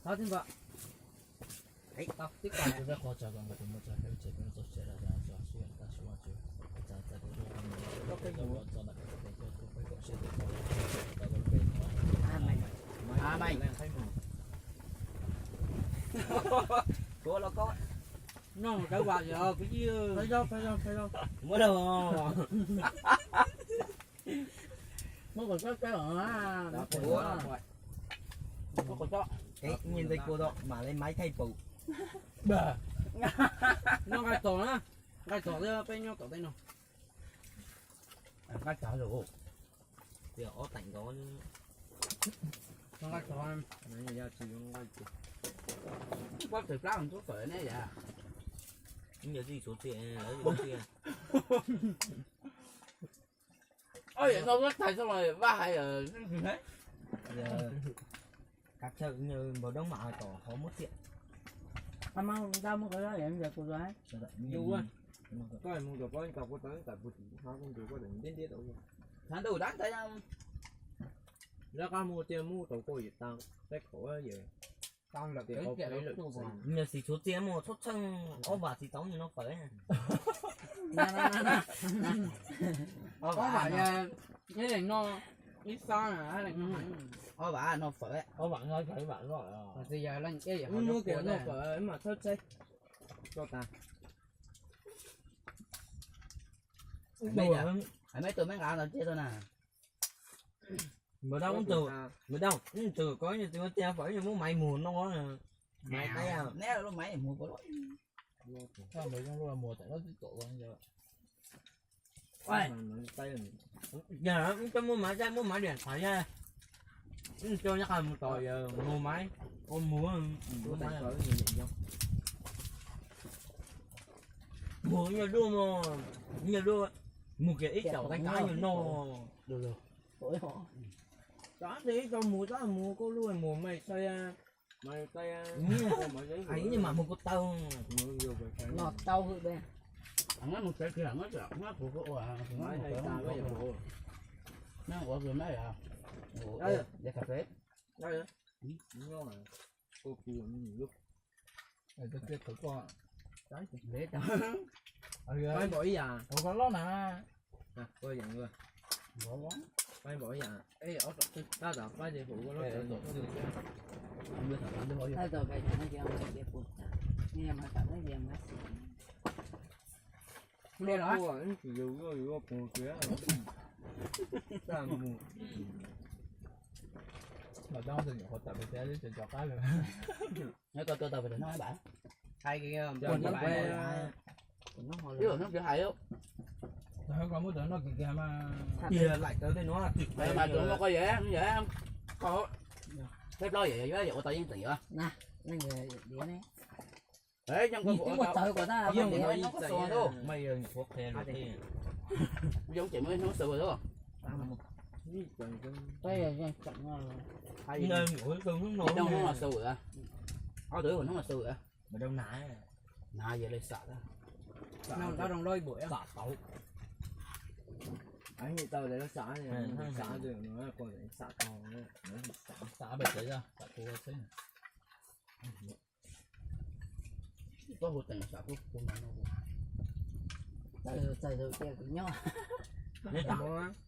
Đó chính vậy. Đấy, tao tiếp cận. 就在花茶港嗰度，就喺這邊做嘢啦，就雖然但係話就嗰度都係我做那個都會講些啲到嗰邊。Mày. Cô nó có. Nó cái quạt giờ cái gì? Phải đâu. Mới đâu. Mới còn cái ở đó của. Có còn cho. Cái nhìn thấy cô đó mà lấy máy thay phụ. Bờ. Nó cái tổ á. Cái tổ đó bên nhau tổ đây nào. Cái tổ rồi. Giờ ó tạnh có Nó cái tổ em. nó ra chỉ không có gì. Có thực ra không có phải này vậy. Nhiều gì số tiền lấy gì số tiền. Ôi vậy sao nó thay xong rồi ba hai giờ thế. Giờ các chợ như một đống mạo tỏ khó mất tiền. Anh mang tao mua cái đó em giờ cô gái. Nhiều quá. có mua được có cọc có tới tại buổi họ cũng được có định đến đâu Tháng đầu đáng thấy không? ra ca mua tiền mua tàu cô gì tăng cái khổ gì tăng là tiền Cái có kia cái nó lực tu vào. Nhiều gì số tiền mà xuất chân ó bà thì tống như nó phải. Nè. Có phải cái này nó ít sao nè, cái này nó bà nó phải. Có bạn nói phải bạn gọi à. Bây giờ lên cái gì họ mua kiểu nó phải. phải mà thất chết cho ta Bây giờ mấy tụi mấy ngã là chết thôi nè. Mà đâu cũng từ mà đâu cũng từ có như tôi tiền phải như muốn mày mùa nó nè. Mày tay à. Né nó máy mua có lỗi. Sao mấy con là mùa tại nó tích tụ bao giờ. Ôi, tay Giờ cho mua máy ra mua máy điện thoại ra. Cho nhắc là một tỏi mua máy. Ôm mua của tay phải nhiều nhận không mua nhiều đua mà nhiều đua một cái ít đầu tay cái nhiều no được. Tuổi họ. đó thì cho mua đó mua có luôn mua mày tay mày tay ấy nhưng mà một con tàu mua nhiều về cái Nó tao hư đây. Nó một cái kia nó chọn nó của cô à. máy hay ta có gì mua Nó của người mấy à. Đây. Để cà phê. đây đó ngon mà cô kêu nhiều lúc Rồi tôi kia thử qua. Để cho. máy bỏ ý à Ủa có lót nè. à coi dặn rồi Bỏ quá. máy bỏ ý à ê ở ta đọc máy để phụ có nó tự Không biết thằng nó hỏi. Thay rồi cái nó kia mà để phụ. Nghe mà cảm thấy gì mà. Nghe đó. cô anh chỉ dù có phụ kia ta mua Mà tao từng họ tập về thế để cho cái rồi. Nói coi tôi tao phải nói bạn. Hay kia quần nó quê nó hỏi. Chứ nó kia hay lắm. Tao không có tưởng nó kìa mà. kia lại tới đây nó là tuyệt vời Mà tụi nó có dễ không? Có. Phép lo vậy với tao yên tiền á. Nè, nó về đĩa này. Đấy trong cái bộ tao của ta nhưng mà nó có sờ đâu. mày có khen thì Giống chị mới nó sờ rồi đó. Đây là chậm hay nên mỗi cơn nó trong nó là sờ rồi. Áo tuổi của nó là sờ rồi. mà đâu nãy Nà giờ lại sợ đó. nó tao đồng đôi buổi tạ tẩu anh thì tao để nó xả này nó xả được nó còn xả còn nữa nó xả Xã bệt đấy ra. Xã cô xí. Có hụt tình sợ của nó. Tại rồi kia cũng nhau. nên tạ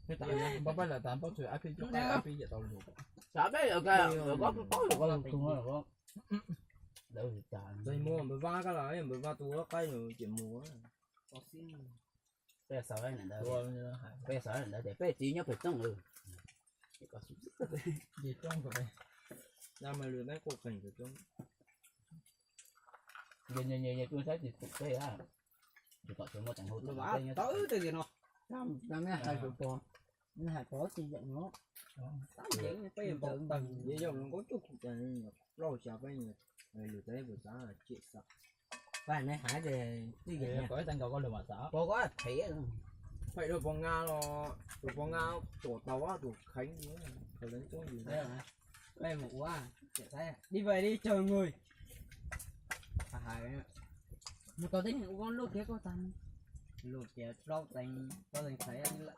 Cái tại bao bao là tạm bao tuổi áp phí chút áp phí giờ tao luôn. Sợ đấy rồi kìa, rồi có được không là có. Đâu thì trời. đây mua mới va cái lại mới va tua cái rồi chỉ mua Có xin. Bây giờ sợ này nè. Rồi như hải. Bây giờ sợ này để bé chỉ nhớ phải trong rồi. Chỉ có chút chút thôi. Gì trong của đây. ra mà lừa đấy cuộc cảnh của chúng Giờ tôi thấy thì thực tế á. Thì có chuyện một chẳng hụt. tới cái gì nó Năm mấy hai chục con. Nó hai có chi giận nó. tám diễn cái một tầng vậy dòng có chút lâu chả phải người lừa đấy vừa giá là chị sợ và này hả về cái gì Có cái tăng cầu có lừa mà xã. Có thể phải được con nga tổ tàu á tổ khánh nữa phải đến chỗ gì đây là đây một quá đi về đi chờ người mà có tính con lúc kia có tăng lúc kia rau thành thấy anh lại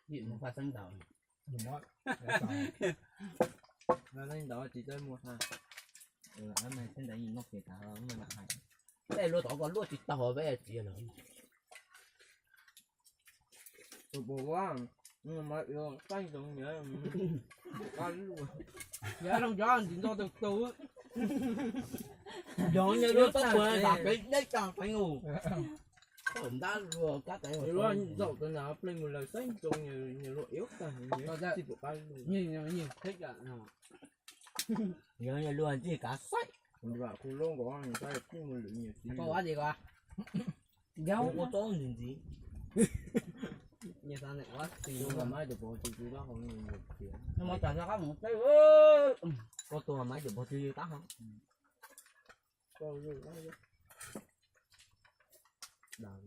chuyện một pha xăng dầu mót nó lên đó chỉ tới mua ha anh này trên đấy nhìn nó kể cả nó là hay đây lúa tỏ còn lúa chỉ tao hỏi với chị rồi tụi bố quá nhưng mà yêu tay giống nhớ ăn luôn Dạ không cho anh to từ từ. gió như nước tóc vừa đạp cái đấy cho phải ngủ chúng ta vừa cắt đấy nhiều lúc anh dậu từ nào lên một lời sách trông nhiều lúc yếu cả nhiều chỉ bộ tay luôn Nhìn thích à. gió như luôn chỉ cả sách còn bảo cô luôn có người ta được một lượng nhiều gì Có quá gì qua. không Dấu. có tốt gì Như sao này quá. nhưng mà mai được bộ chỉ đó không nhiều tiền nhưng mà tại sao có một cái có tôi máy được bao nhiêu tắc không câu rồi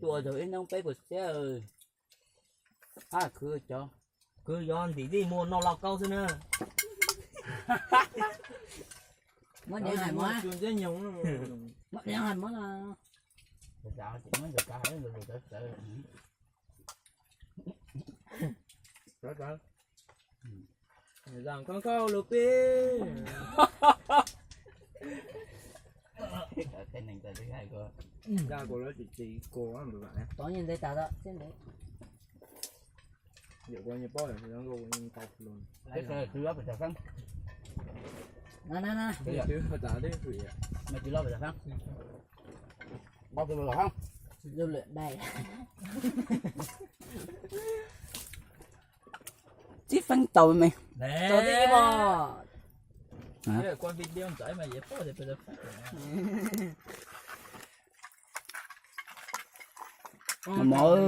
chùa rồi nó bé của xe ơi cứ cho cứ gió thì đi mua nó lọc câu thôi nè Mất điện hành quá. trường chế nhung Mất điện hành mất là. dạ chỉ mới được cả hai người tới tới đó rằng con câu lục đi cái này tới thứ hai cơ ra cô nói chị cô ăn được bạn Có nhìn thấy tao đó. Trên đấy. giờ coi như bó thì nó luôn như tao luôn cái xe cứ lót phải thật không Nè. bây giờ ta đến thủy mày cứ lót phải thật không bao tôi rồi không Lưu luyện đây. chiếc phanh tàu mày Tôi đi bò. Thế là quan video chạy mà dễ phô thì bây giờ phát mà mỗi